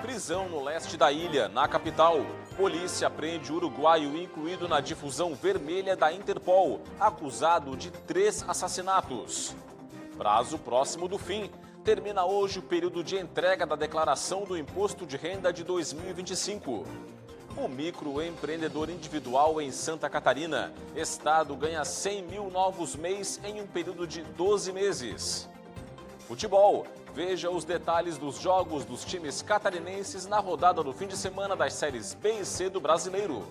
Prisão no leste da ilha, na capital. Polícia prende uruguaio incluído na difusão vermelha da Interpol, acusado de 3 assassinatos. Prazo próximo do fim. Termina hoje o período de entrega da declaração do Imposto de Renda de 2025. O microempreendedor individual em Santa Catarina. Estado ganha 100 mil novos mês em um período de 12 meses. Futebol. Veja os detalhes dos jogos dos times catarinenses na rodada do fim de semana das séries B e C do Brasileiro.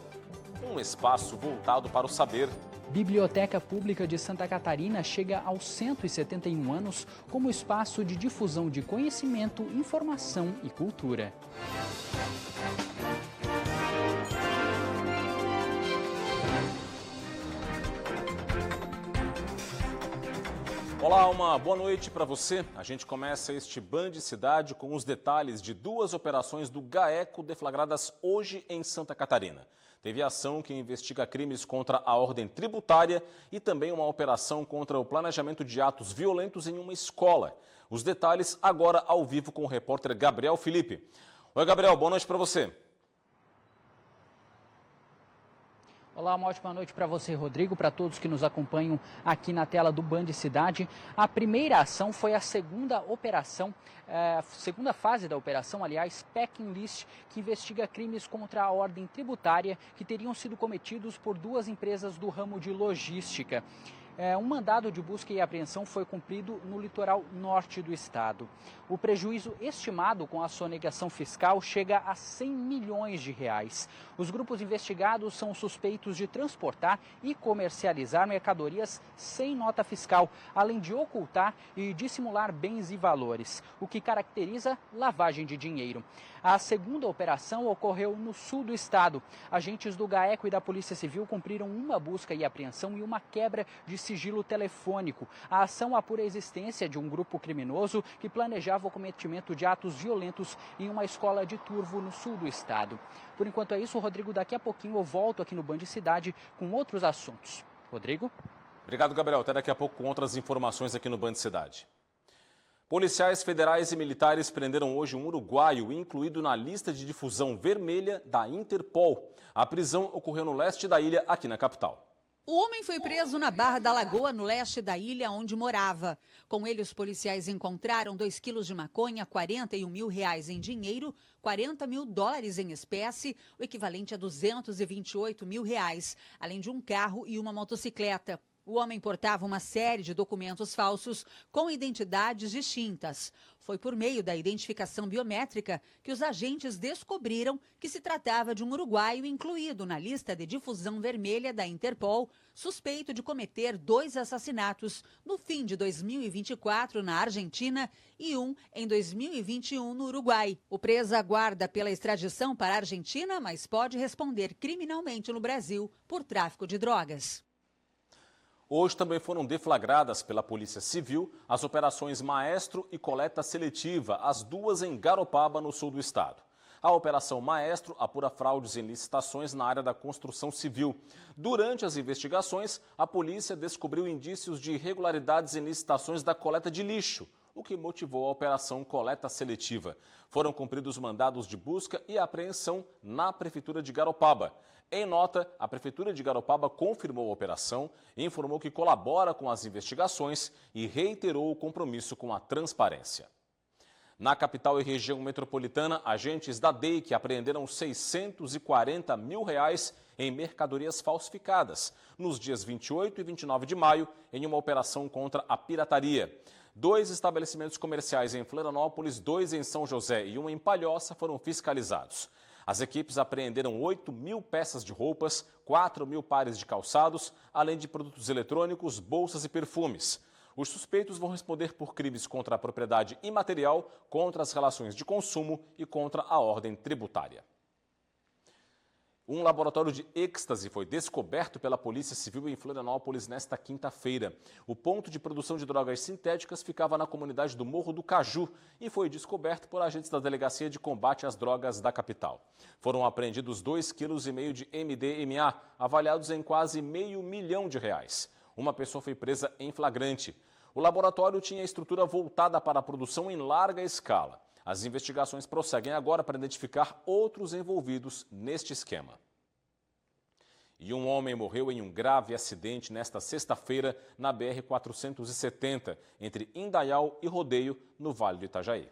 Um espaço voltado para o saber. Biblioteca Pública de Santa Catarina chega aos 171 anos como espaço de difusão de conhecimento, informação e cultura. Olá, uma boa noite para você. A gente começa este Band Cidade com os detalhes de 2 operações do GAECO deflagradas hoje em Santa Catarina. Teve ação que investiga crimes contra a ordem tributária e também uma operação contra o planejamento de atos violentos em uma escola. Os detalhes agora ao vivo com o repórter Gabriel Felipe. Oi, Gabriel, boa noite para você. Olá, uma ótima noite para você, Rodrigo, para todos que nos acompanham aqui na tela do Band Cidade. A primeira ação foi a segunda fase da operação, aliás, Packing List, que investiga crimes contra a ordem tributária que teriam sido cometidos por 2 empresas do ramo de logística. Um mandado de busca e apreensão foi cumprido no litoral norte do estado. O prejuízo estimado com a sonegação fiscal chega a 100 milhões de reais. Os grupos investigados são suspeitos de transportar e comercializar mercadorias sem nota fiscal, além de ocultar e dissimular bens e valores, o que caracteriza lavagem de dinheiro. A segunda operação ocorreu no sul do estado. Agentes do GAECO e da Polícia Civil cumpriram uma busca e apreensão e uma quebra de sigilo telefônico. A ação apura a existência de um grupo criminoso que planejava o cometimento de atos violentos em uma escola de Turvo, no sul do estado. Por enquanto é isso, Rodrigo. Daqui a pouquinho eu volto aqui no Band Cidade com outros assuntos. Rodrigo? Obrigado, Gabriel. Até daqui a pouco com outras informações aqui no Band Cidade. Policiais federais e militares prenderam hoje um uruguaio incluído na lista de difusão vermelha da Interpol. A prisão ocorreu no leste da ilha, aqui na capital. O homem foi preso na Barra da Lagoa, no leste da ilha, onde morava. Com ele, os policiais encontraram 2 quilos de maconha, 41 mil reais em dinheiro, 40 mil dólares em espécie, o equivalente a 228 mil reais, além de um carro e uma motocicleta. O homem portava uma série de documentos falsos com identidades distintas. Foi por meio da identificação biométrica que os agentes descobriram que se tratava de um uruguaio incluído na lista de difusão vermelha da Interpol, suspeito de cometer 2 assassinatos no fim de 2024 na Argentina e um em 2021 no Uruguai. O preso aguarda pela extradição para a Argentina, mas pode responder criminalmente no Brasil por tráfico de drogas. Hoje também foram deflagradas pela Polícia Civil as operações Maestro e Coleta Seletiva, as 2 em Garopaba, no sul do estado. A Operação Maestro apura fraudes em licitações na área da construção civil. Durante as investigações, a polícia descobriu indícios de irregularidades em licitações da coleta de lixo, o que motivou a Operação Coleta Seletiva. Foram cumpridos mandados de busca e apreensão na Prefeitura de Garopaba. Em nota, a Prefeitura de Garopaba confirmou a operação, informou que colabora com as investigações e reiterou o compromisso com a transparência. Na capital e região metropolitana, agentes da DEIC apreenderam 640 mil reais em mercadorias falsificadas nos dias 28 e 29 de maio em uma operação contra a pirataria. 2 estabelecimentos comerciais em Florianópolis, 2 em São José e 1 em Palhoça foram fiscalizados. As equipes apreenderam 8 mil peças de roupas, 4 mil pares de calçados, além de produtos eletrônicos, bolsas e perfumes. Os suspeitos vão responder por crimes contra a propriedade imaterial, contra as relações de consumo e contra a ordem tributária. Um laboratório de êxtase foi descoberto pela Polícia Civil em Florianópolis nesta quinta-feira. O ponto de produção de drogas sintéticas ficava na comunidade do Morro do Caju e foi descoberto por agentes da Delegacia de Combate às Drogas da capital. Foram apreendidos 2,5 kg de MDMA, avaliados em quase R$500 mil. Uma pessoa foi presa em flagrante. O laboratório tinha estrutura voltada para a produção em larga escala. As investigações prosseguem agora para identificar outros envolvidos neste esquema. E um homem morreu em um grave acidente nesta sexta-feira na BR-470, entre Indaial e Rodeio, no Vale do Itajaí.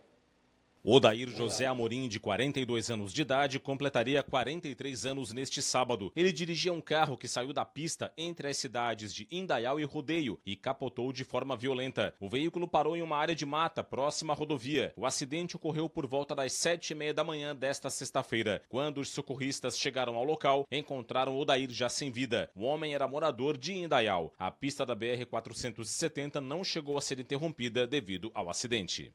Odair José Amorim, de 42 anos de idade, completaria 43 anos neste sábado. Ele dirigia um carro que saiu da pista entre as cidades de Indaial e Rodeio e capotou de forma violenta. O veículo parou em uma área de mata próxima à rodovia. O acidente ocorreu por volta das 7h30 da manhã desta sexta-feira. Quando os socorristas chegaram ao local, encontraram Odair já sem vida. O homem era morador de Indaial. A pista da BR-470 não chegou a ser interrompida devido ao acidente.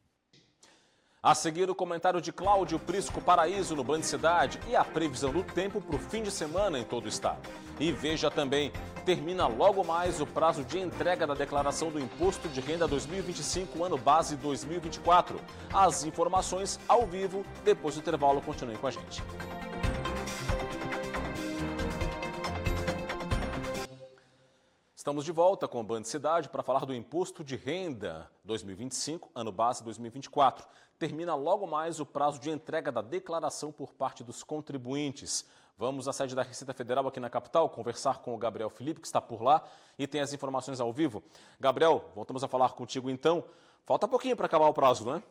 A seguir, o comentário de Cláudio Prisco Paraíso no Band Cidade e a previsão do tempo para o fim de semana em todo o estado. E veja também, termina logo mais o prazo de entrega da declaração do Imposto de Renda 2025, ano base 2024. As informações ao vivo, depois do intervalo. Continue com a gente. Estamos de volta com o Band Cidade para falar do Imposto de Renda 2025, ano base 2024. Termina logo mais o prazo de entrega da declaração por parte dos contribuintes. Vamos à sede da Receita Federal aqui na capital, conversar com o Gabriel Felipe, que está por lá e tem as informações ao vivo. Gabriel, voltamos a falar contigo então. Falta pouquinho para acabar o prazo, não é?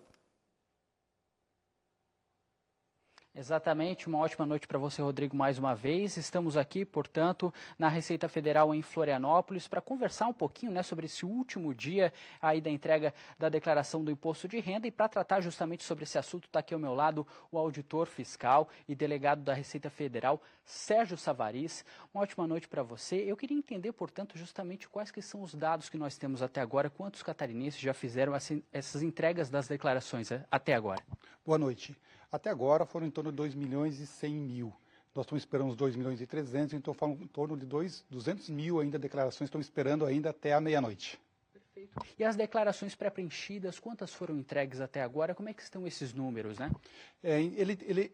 Exatamente, uma ótima noite para você, Rodrigo, mais uma vez. Estamos aqui, portanto, na Receita Federal em Florianópolis para conversar um pouquinho, né, sobre esse último dia aí da entrega da declaração do Imposto de Renda. E para tratar justamente sobre esse assunto, está aqui ao meu lado o auditor fiscal e delegado da Receita Federal, Sérgio Savariz. Uma ótima noite para você. Eu queria entender, portanto, justamente quais que são os dados que nós temos até agora, quantos catarinenses já fizeram essas entregas das declarações até agora. Boa noite. Até agora foram em torno de 2.100.000. Nós estamos esperando os 2.300.000, então foram em torno de 200.000 ainda declarações, estão esperando ainda até a meia-noite. Perfeito. E as declarações pré-preenchidas, quantas foram entregues até agora? Como é que estão esses números, né?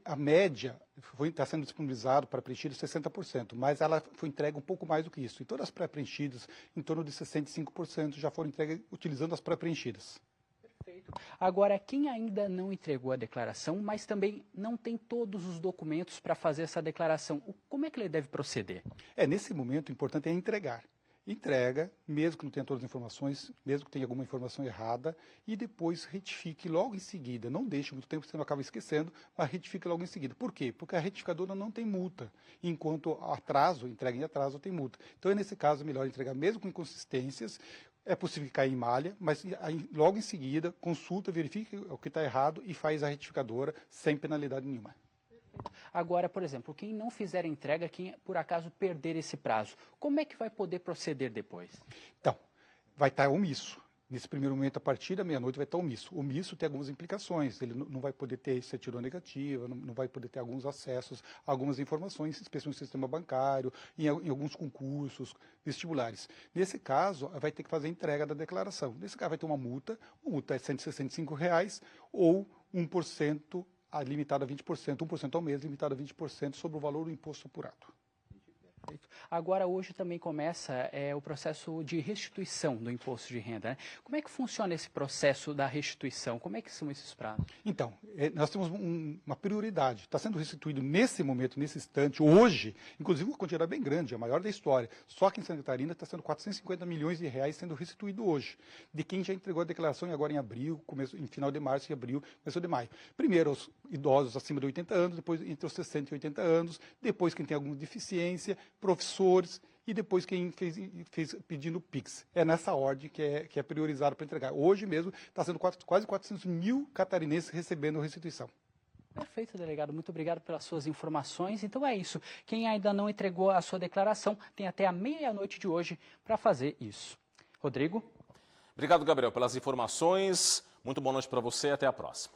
A média está sendo disponibilizado para preenchidos 60%, mas ela foi entregue um pouco mais do que isso. E todas as pré-preenchidas, em torno de 65%, já foram entregues utilizando as pré-preenchidas. Agora, quem ainda não entregou a declaração, mas também não tem todos os documentos para fazer essa declaração, como é que ele deve proceder? Nesse momento, o importante é entregar. Entrega, mesmo que não tenha todas as informações, mesmo que tenha alguma informação errada, e depois retifique logo em seguida. Não deixe muito tempo, você não acaba esquecendo, mas retifique logo em seguida. Por quê? Porque a retificadora não tem multa, enquanto entrega em atraso tem multa. Então, nesse caso, é melhor entregar mesmo com inconsistências. É possível cair em malha, mas logo em seguida, consulta, verifica o que está errado e faz a retificadora sem penalidade nenhuma. Agora, por exemplo, quem não fizer a entrega, quem por acaso perder esse prazo, como é que vai poder proceder depois? Então, vai estar omisso. Nesse primeiro momento, a partir da meia-noite, vai estar omisso. Omisso tem algumas implicações. Ele não vai poder ter certidão negativa, não vai poder ter alguns acessos, algumas informações, especialmente no sistema bancário, em alguns concursos vestibulares. Nesse caso, vai ter que fazer a entrega da declaração. Nesse caso, vai ter uma multa é R$ 165 ou 1%, limitado a 20%, 1% ao mês, limitado a 20% sobre o valor do imposto apurado. Agora, hoje também começa o processo de restituição do imposto de renda, né? Como é que funciona esse processo da restituição? Como é que são esses prazos? Então, nós temos uma prioridade. Está sendo restituído nesse momento, nesse instante, hoje, inclusive uma quantidade bem grande, a maior da história. Só que em Santa Catarina está sendo 450 milhões de reais sendo restituído hoje, de quem já entregou a declaração agora em abril, em final de março e abril, começo de maio. Primeiro, os idosos acima de 80 anos, depois entre os 60 e 80 anos, depois quem tem alguma deficiência, professores e depois quem fez pedindo PIX. É nessa ordem que é priorizado para entregar. Hoje mesmo está sendo quase 400 mil catarinenses recebendo restituição. Perfeito, delegado. Muito obrigado pelas suas informações. Então é isso. Quem ainda não entregou a sua declaração tem até a meia-noite de hoje para fazer isso. Rodrigo? Obrigado, Gabriel, pelas informações. Muito boa noite para você e até a próxima.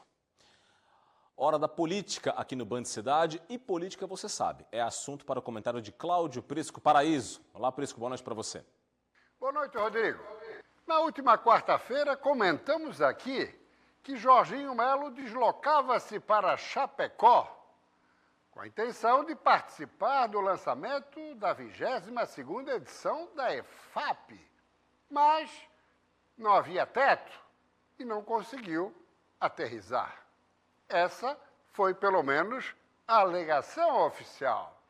Hora da política aqui no Band Cidade, e política você sabe, é assunto para o comentário de Cláudio Prisco Paraíso. Olá, Prisco, boa noite para você. Boa noite, Rodrigo. Na última quarta-feira comentamos aqui que Jorginho Melo deslocava-se para Chapecó com a intenção de participar do lançamento da 22ª edição da EFAP, mas não havia teto e não conseguiu aterrissar. Essa foi, pelo menos, a alegação oficial.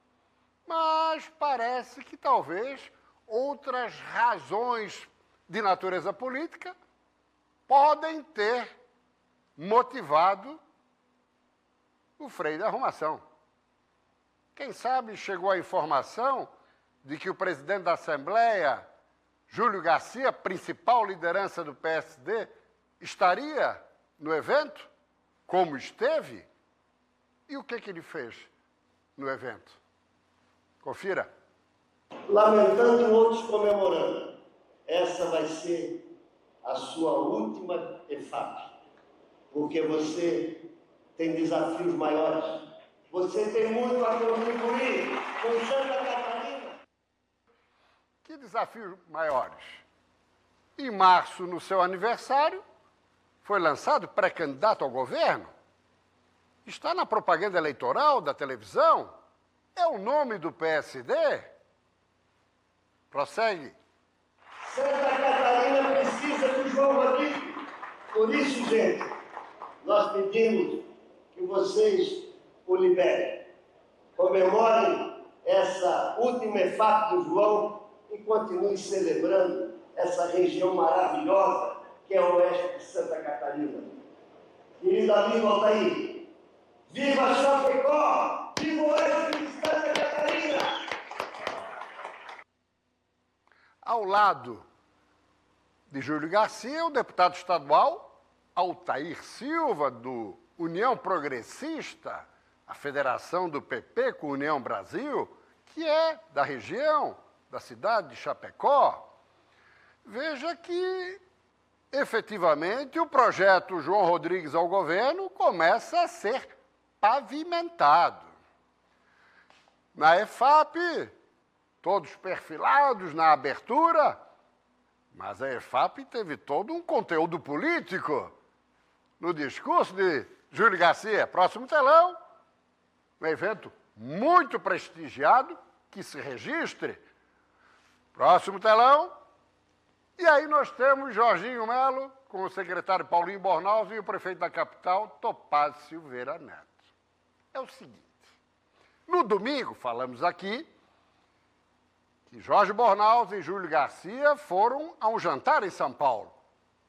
Mas parece que talvez outras razões de natureza política podem ter motivado o freio da arrumação. Quem sabe chegou a informação de que o presidente da Assembleia, Júlio Garcia, principal liderança do PSD, estaria no evento, como esteve, e o que ele fez no evento? Confira. Lamentando e outros comemorando, essa vai ser a sua última EFAP, porque você tem desafios maiores. Você tem muito a contribuir com Santa Catarina. Que desafios maiores? Em março, no seu aniversário, foi lançado pré-candidato ao governo. Está na propaganda eleitoral da televisão. É o nome do PSD. Prossegue. Santa Catarina precisa do João Rodrigues. Por isso, gente, nós pedimos que vocês o liberem. Comemorem essa última EFAP do João e continuem celebrando essa região maravilhosa que é o oeste de Santa Catarina. Querido amigo Altair, viva Chapecó! Viva o oeste de Santa Catarina! Ao lado de Júlio Garcia, o deputado estadual Altair Silva, do União Progressista, a federação do PP com União Brasil, que é da região, da cidade de Chapecó. Veja que, efetivamente, o projeto João Rodrigues ao governo começa a ser pavimentado. Na EFAP, todos perfilados na abertura, mas a EFAP teve todo um conteúdo político. No discurso de Júlio Garcia, próximo telão, um evento muito prestigiado, que se registre. Próximo telão. E aí nós temos Jorginho Melo, com o secretário Paulinho Bornhaus e o prefeito da capital, Topázio Silveira Neto. É o seguinte, no domingo falamos aqui que Jorge Bornhaus e Júlio Garcia foram a um jantar em São Paulo,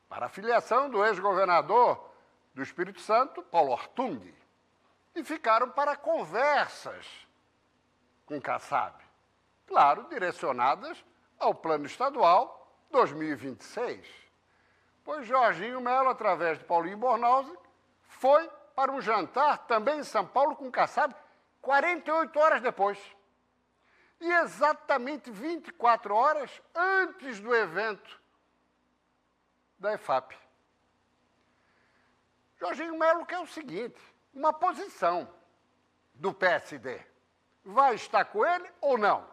para a filiação do ex-governador do Espírito Santo, Paulo Ortung, e ficaram para conversas com Kassab, claro, direcionadas ao Plano Estadual 2026. Pois Jorginho Melo, através de Paulinho Bornhaus, foi para um jantar também em São Paulo com Kassab 48 horas depois. E exatamente 24 horas antes do evento da EFAP. Jorginho Melo quer o seguinte, uma posição do PSD. Vai estar com ele ou não?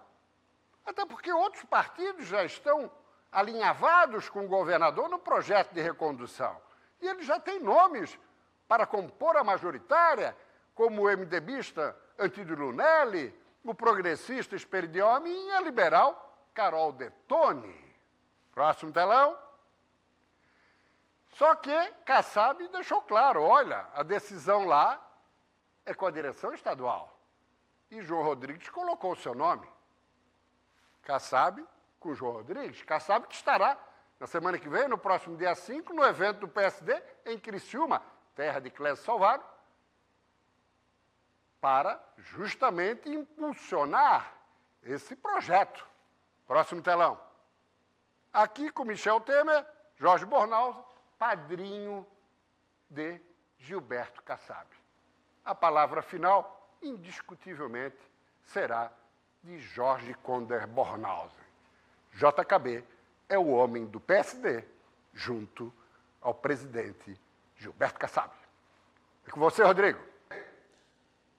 Até porque outros partidos já estão alinhavados com o governador no projeto de recondução. E ele já tem nomes para compor a majoritária, como o MDBista Antídio Lunelli, o progressista Esperidione e a liberal Carol Detone. Próximo telão. Só que Kassab deixou claro, olha, a decisão lá é com a direção estadual. E João Rodrigues colocou o seu nome. Kassab com João Rodrigues. Kassab que estará na semana que vem, no próximo dia 5, no evento do PSD em Criciúma, terra de Clésio Salvador, para justamente impulsionar esse projeto. Próximo telão. Aqui com Michel Temer, Jorge Bornhaus, padrinho de Gilberto Kassab. A palavra final, indiscutivelmente, será de Jorge Conder Bornhausen. JKB é o homem do PSD junto ao presidente Gilberto Kassab. É com você, Rodrigo.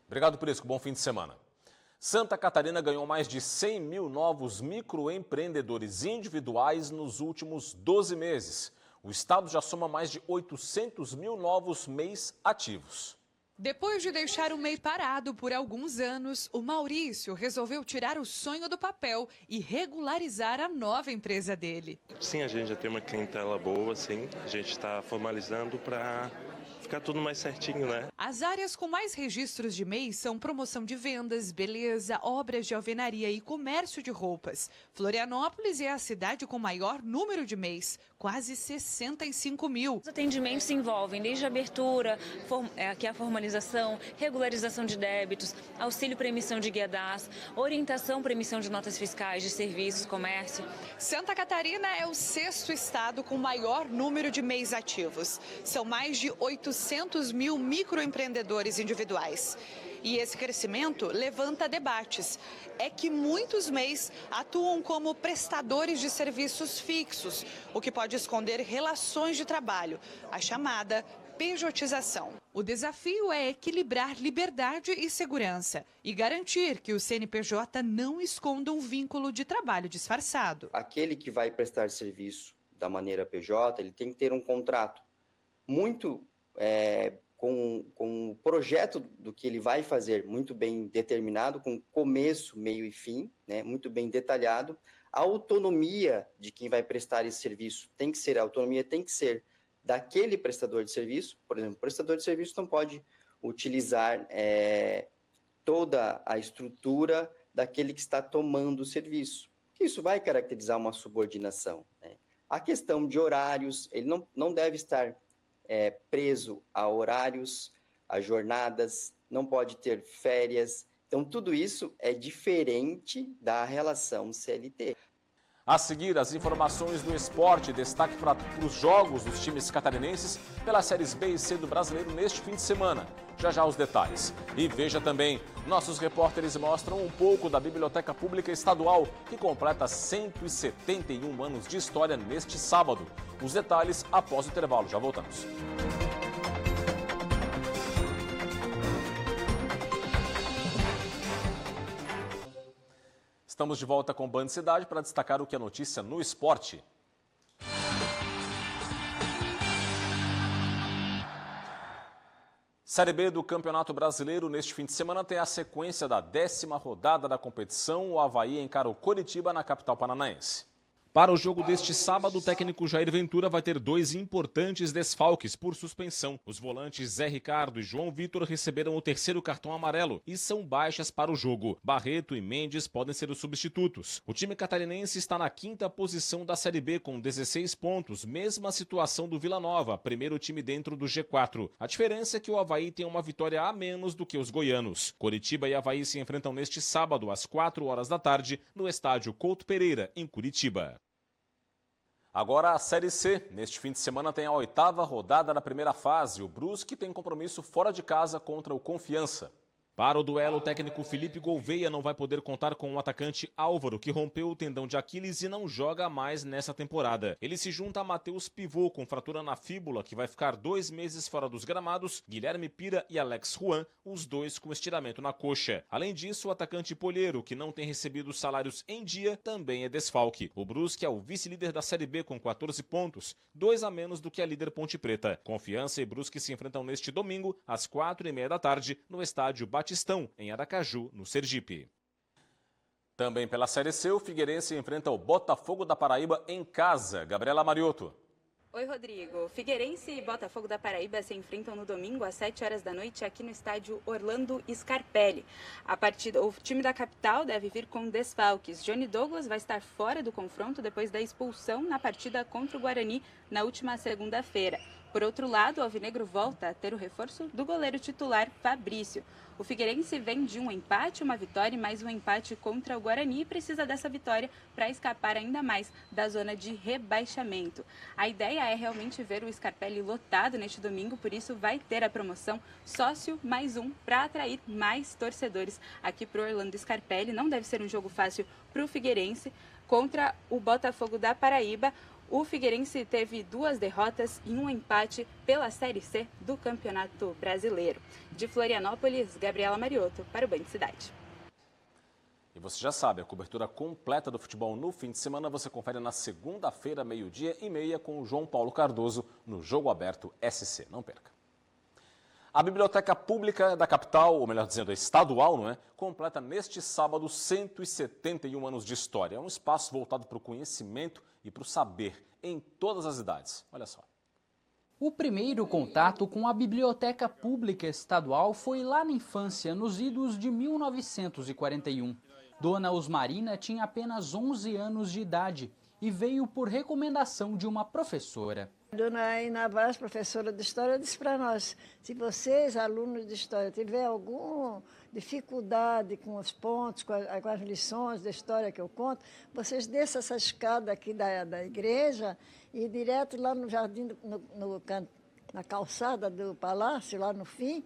Obrigado, Prisco. Bom fim de semana. Santa Catarina ganhou mais de 100 mil novos microempreendedores individuais nos últimos 12 meses. O estado já soma mais de 800 mil novos MEIs ativos. Depois de deixar o MEI parado por alguns anos, o Maurício resolveu tirar o sonho do papel e regularizar a nova empresa dele. Sim, a gente já tem uma clientela boa, sim. A gente está formalizando para ficar tudo mais certinho, né? As áreas com mais registros de MEI são promoção de vendas, beleza, obras de alvenaria e comércio de roupas. Florianópolis é a cidade com maior número de MEIs, quase 65 mil. Os atendimentos envolvem desde a abertura, que é a formalização, regularização de débitos, auxílio para emissão de guia DAS, orientação para emissão de notas fiscais de serviços, comércio. Santa Catarina é o 6º estado com maior número de MEIs ativos. São mais de 800 mil microempreendedores individuais. E esse crescimento levanta debates. É que muitos MEIs atuam como prestadores de serviços fixos, o que pode esconder relações de trabalho, a chamada pejotização. O desafio é equilibrar liberdade e segurança e garantir que o CNPJ não esconda um vínculo de trabalho disfarçado. Aquele que vai prestar serviço da maneira PJ, ele tem que ter um contrato muito com o projeto do que ele vai fazer muito bem determinado, com começo, meio e fim, né, muito bem detalhado. A autonomia de quem vai prestar esse serviço tem que ser, a autonomia tem que ser daquele prestador de serviço. Por exemplo, o prestador de serviço não pode utilizar toda a estrutura daquele que está tomando o serviço. Isso vai caracterizar uma subordinação, né? A questão de horários, ele não deve estar preso a horários, a jornadas, não pode ter férias. Então, tudo isso é diferente da relação CLT. A seguir, as informações do esporte. Destaque para os jogos dos times catarinenses pelas séries B e C do Brasileiro neste fim de semana. Já já os detalhes. E veja também, nossos repórteres mostram um pouco da Biblioteca Pública Estadual, que completa 171 anos de história neste sábado. Os detalhes após o intervalo. Já voltamos. Estamos de volta com o Band Cidade para destacar o que é notícia no esporte. Série B do Campeonato Brasileiro neste fim de semana tem a sequência da 10ª rodada da competição. O Avaí encara o Coritiba na capital paranaense. Para o jogo deste sábado, o técnico Jair Ventura vai ter 2 importantes desfalques por suspensão. Os volantes Zé Ricardo e João Vitor receberam o 3º cartão amarelo e são baixas para o jogo. Barreto e Mendes podem ser os substitutos. O time catarinense está na 5ª posição da Série B com 16 pontos, mesma situação do Vila Nova, primeiro time dentro do G4. A diferença é que o Avaí tem uma vitória a menos do que os goianos. Coritiba e Avaí se enfrentam neste sábado às 4h da tarde no estádio Couto Pereira, em Curitiba. Agora a Série C. Neste fim de semana tem a 8ª rodada da primeira fase. O Brusque tem compromisso fora de casa contra o Confiança. Para o duelo, o técnico Felipe Gouveia não vai poder contar com o atacante Álvaro, que rompeu o tendão de Aquiles e não joga mais nessa temporada. Ele se junta a Matheus Pivô, com fratura na fíbula, que vai ficar 2 meses fora dos gramados, Guilherme Pira e Alex Juan, os dois com estiramento na coxa. Além disso, o atacante Polheiro, que não tem recebido salários em dia, também é desfalque. O Brusque é o vice-líder da Série B com 14 pontos, 2 a menos do que a líder Ponte Preta. Confiança e Brusque se enfrentam neste domingo, às 4h30 da tarde, no estádio Batistão, em Aracaju, no Sergipe. Também pela Série C, o Figueirense enfrenta o Botafogo da Paraíba em casa. Gabriela Mariotto. Oi, Rodrigo. Figueirense e Botafogo da Paraíba se enfrentam no domingo às 7h da noite aqui no estádio Orlando Scarpelli. O time da capital deve vir com desfalques. Johnny Douglas vai estar fora do confronto depois da expulsão na partida contra o Guarani na última segunda-feira. Por outro lado, o alvinegro volta a ter o reforço do goleiro titular Fabrício. O Figueirense vem de um empate, uma vitória e mais um empate contra o Guarani e precisa dessa vitória para escapar ainda mais da zona de rebaixamento. A ideia é realmente ver o Scarpelli lotado neste domingo, por isso vai ter a promoção sócio mais um para atrair mais torcedores aqui para o Orlando Scarpelli. Não deve ser um jogo fácil para o Figueirense contra o Botafogo da Paraíba. O Figueirense teve 2 derrotas e um empate pela Série C do Campeonato Brasileiro. De Florianópolis, Gabriela Mariotto, para o Band Cidade. E você já sabe, a cobertura completa do futebol no fim de semana você confere na segunda-feira, 12h30, com o João Paulo Cardoso, no Jogo Aberto SC. Não perca. A Biblioteca Pública da capital, ou melhor dizendo, estadual, não é? Completa neste sábado 171 anos de história. É um espaço voltado para o conhecimento e para o saber em todas as idades. Olha só. O primeiro contato com a Biblioteca Pública Estadual foi lá na infância, nos idos de 1941. Dona Osmarina tinha apenas 11 anos de idade e veio por recomendação de uma professora. Dona Ina Vaz, professora de História, disse para nós, se vocês, alunos de História, tiver alguma dificuldade com os pontos, com as lições da história que eu conto, vocês desçam essa escada aqui da igreja e ir direto lá no jardim, na calçada do palácio, lá no fim,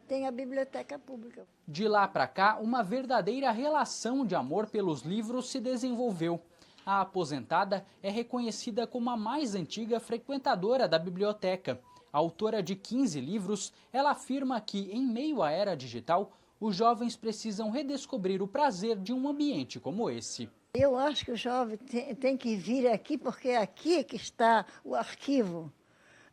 tem a Biblioteca Pública. De lá para cá, uma verdadeira relação de amor pelos livros se desenvolveu. A aposentada é reconhecida como a mais antiga frequentadora da biblioteca. Autora de 15 livros, ela afirma que, em meio à era digital, os jovens precisam redescobrir o prazer de um ambiente como esse. Eu acho que o jovem tem que vir aqui, porque aqui é que está o arquivo.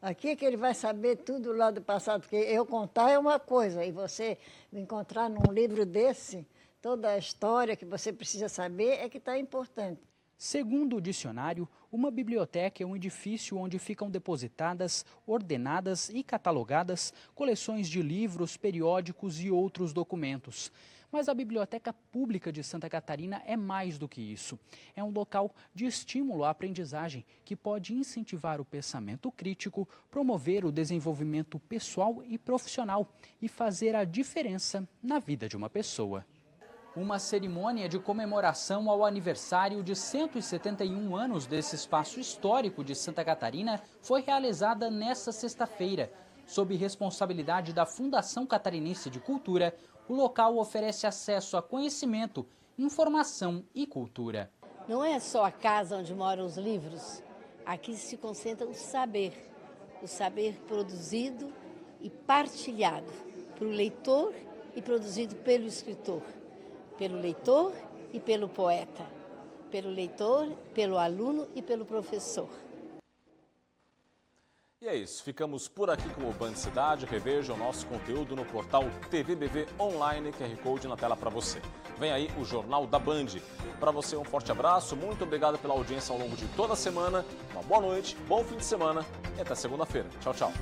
Aqui é que ele vai saber tudo lá do passado, porque eu contar é uma coisa, e você encontrar num livro desse, toda a história que você precisa saber é que está importante. Segundo o dicionário, uma biblioteca é um edifício onde ficam depositadas, ordenadas e catalogadas coleções de livros, periódicos e outros documentos. Mas a Biblioteca Pública de Santa Catarina é mais do que isso. É um local de estímulo à aprendizagem que pode incentivar o pensamento crítico, promover o desenvolvimento pessoal e profissional e fazer a diferença na vida de uma pessoa. Uma cerimônia de comemoração ao aniversário de 171 anos desse espaço histórico de Santa Catarina foi realizada nesta sexta-feira. Sob responsabilidade da Fundação Catarinense de Cultura, o local oferece acesso a conhecimento, informação e cultura. Não é só a casa onde moram os livros. Aqui se concentra o saber produzido e partilhado pelo leitor e produzido pelo escritor. Pelo leitor e pelo poeta, pelo leitor, pelo aluno e pelo professor. E é isso, ficamos por aqui com o Band Cidade. Reveja o nosso conteúdo no portal TVBV Online, QR Code na tela para você. Vem aí o Jornal da Band. Para você um forte abraço, muito obrigado pela audiência ao longo de toda a semana. Uma boa noite, bom fim de semana e até segunda-feira. Tchau, tchau.